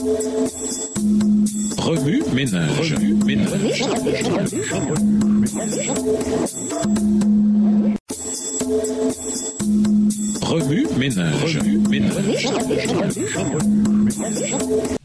Remue ménage. Remue ménage.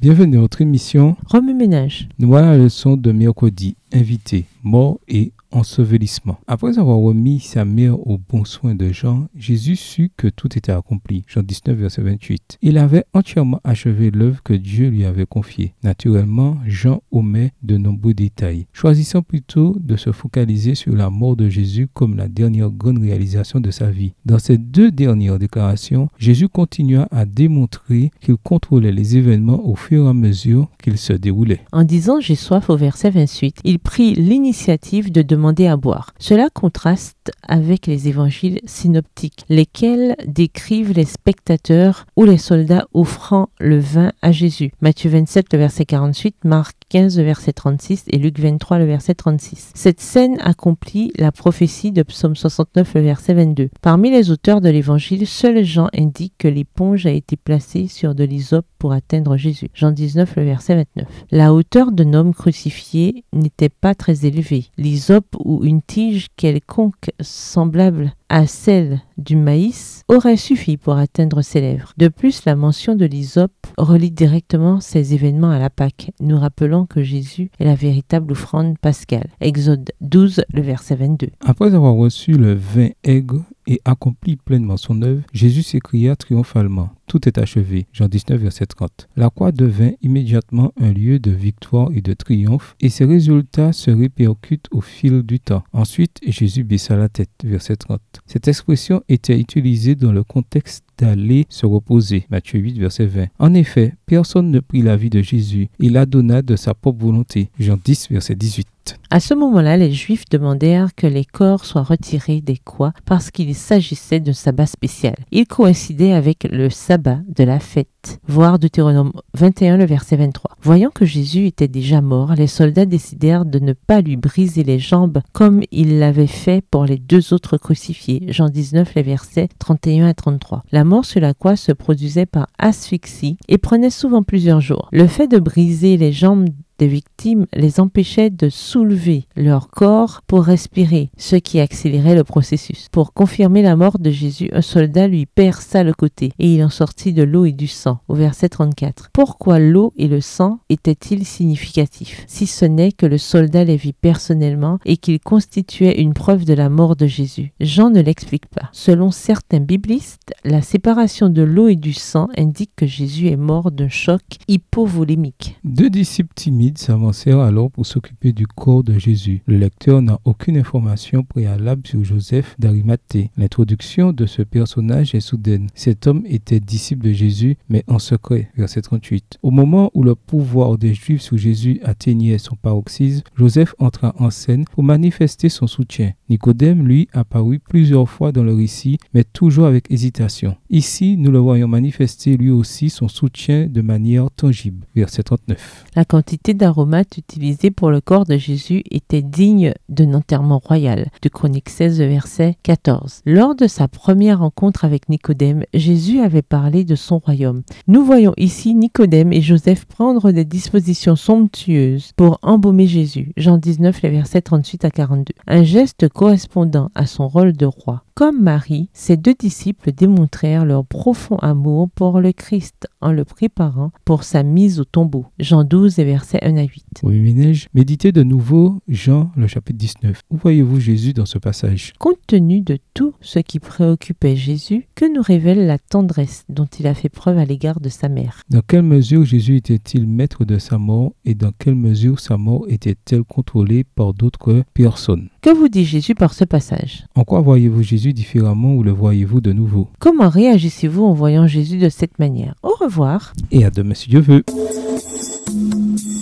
Bienvenue à notre émission Remue ménage. Nous voilà à la leçon de mercredi, invité, mort et ensevelissement. Après avoir remis sa mère au bon soin de Jean, Jésus sut que tout était accompli. Jean 19, verset 28. Il avait entièrement achevé l'œuvre que Dieu lui avait confiée. Naturellement, Jean omet de nombreux détails, choisissant plutôt de se focaliser sur la mort de Jésus comme la dernière grande réalisation de sa vie. Dans ces deux dernières déclarations, Jésus continua à démontrer qu'il contrôlait les événements au fur et à mesure qu'ils se déroulaient. En disant « j'ai soif » au verset 28, il prit l'initiative de demander à boire. Cela contraste avec les évangiles synoptiques, lesquels décrivent les spectateurs ou les soldats offrant le vin à Jésus. Matthieu 27, le verset 48, Marc 15, le verset 36 et Luc 23, le verset 36. Cette scène accomplit la prophétie de Psaume 69, le verset 22. Parmi les auteurs de l'évangile, seul Jean indique que l'éponge a été placée sur de l'hysope pour atteindre Jésus. Jean 19, le verset 29. La hauteur d'un homme crucifié n'était pas très élevée. L'hysope ou une tige quelconque semblable à celle du maïs aurait suffi pour atteindre ses lèvres. De plus, la mention de l'hysope relie directement ces événements à la Pâque, nous rappelant que Jésus est la véritable offrande pascale. Exode 12, le verset 22. Après avoir reçu le vin aigre et accompli pleinement son œuvre, Jésus s'écria triomphalement. Tout est achevé. Jean 19, verset 30. La croix devint immédiatement un lieu de victoire et de triomphe, et ses résultats se répercutent au fil du temps. Ensuite, Jésus baissa la tête. Verset 30. Cette expression était utilisée dans le contexte d'aller se reposer. Matthieu 8, verset 20. En effet, personne ne prit la vie de Jésus. Il la donna de sa propre volonté. Jean 10, verset 18. À ce moment-là, les Juifs demandèrent que les corps soient retirés des croix parce qu'il s'agissait d'un sabbat spécial. Il coïncidait avec le sabbat de la fête. Voir Deutéronome 21, le verset 23. Voyant que Jésus était déjà mort, les soldats décidèrent de ne pas lui briser les jambes comme ils l'avaient fait pour les deux autres crucifiés. Jean 19, les versets 31 à 33. La mort sur la croix se produisait par asphyxie et prenait souvent plusieurs jours. Le fait de briser les jambes des victimes les empêchait de soulever leur corps pour respirer, ce qui accélérait le processus. Pour confirmer la mort de Jésus, un soldat lui perça le côté et il en sortit de l'eau et du sang. Au verset 34. Pourquoi l'eau et le sang étaient-ils significatifs, si ce n'est que le soldat les vit personnellement et qu'ils constituaient une preuve de la mort de Jésus? Jean ne l'explique pas. Selon certains biblistes, la séparation de l'eau et du sang indique que Jésus est mort d'un choc hypovolémique. Deux disciples timides s'avancèrent alors pour s'occuper du corps de Jésus. Le lecteur n'a aucune information préalable sur Joseph d'Arimathée. L'introduction de ce personnage est soudaine. Cet homme était disciple de Jésus, mais en secret. Verset 38. Au moment où le pouvoir des Juifs sur Jésus atteignait son paroxysme, Joseph entra en scène pour manifester son soutien. Nicodème, lui, apparut plusieurs fois dans le récit, mais toujours avec hésitation. Ici, nous le voyons manifester lui aussi son soutien de manière tangible. Verset 39. La quantité d'aromates utilisés pour le corps de Jésus était digne d'un enterrement royal. De Chroniques 16, verset 14. Lors de sa première rencontre avec Nicodème, Jésus avait parlé de son royaume. Nous voyons ici Nicodème et Joseph prendre des dispositions somptueuses pour embaumer Jésus. Jean 19, les versets 38 à 42. Un geste correspondant à son rôle de roi. Comme Marie, ces deux disciples démontrèrent leur profond amour pour le Christ en le préparant pour sa mise au tombeau. Jean 12 et versets 1 à 8. Oui, ménage. Méditez de nouveau Jean, le chapitre 19. Où voyez-vous Jésus dans ce passage? Compte tenu de tout ce qui préoccupait Jésus, que nous révèle la tendresse dont il a fait preuve à l'égard de sa mère? Dans quelle mesure Jésus était-il maître de sa mort et dans quelle mesure sa mort était-elle contrôlée par d'autres personnes? Que vous dit Jésus par ce passage? En quoi voyez-vous Jésus différemment ou le voyez-vous de nouveau? Comment réagissez-vous en voyant Jésus de cette manière? Au revoir. Et à demain si Dieu veut.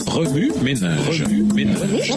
Remue ménage. Remue ménage.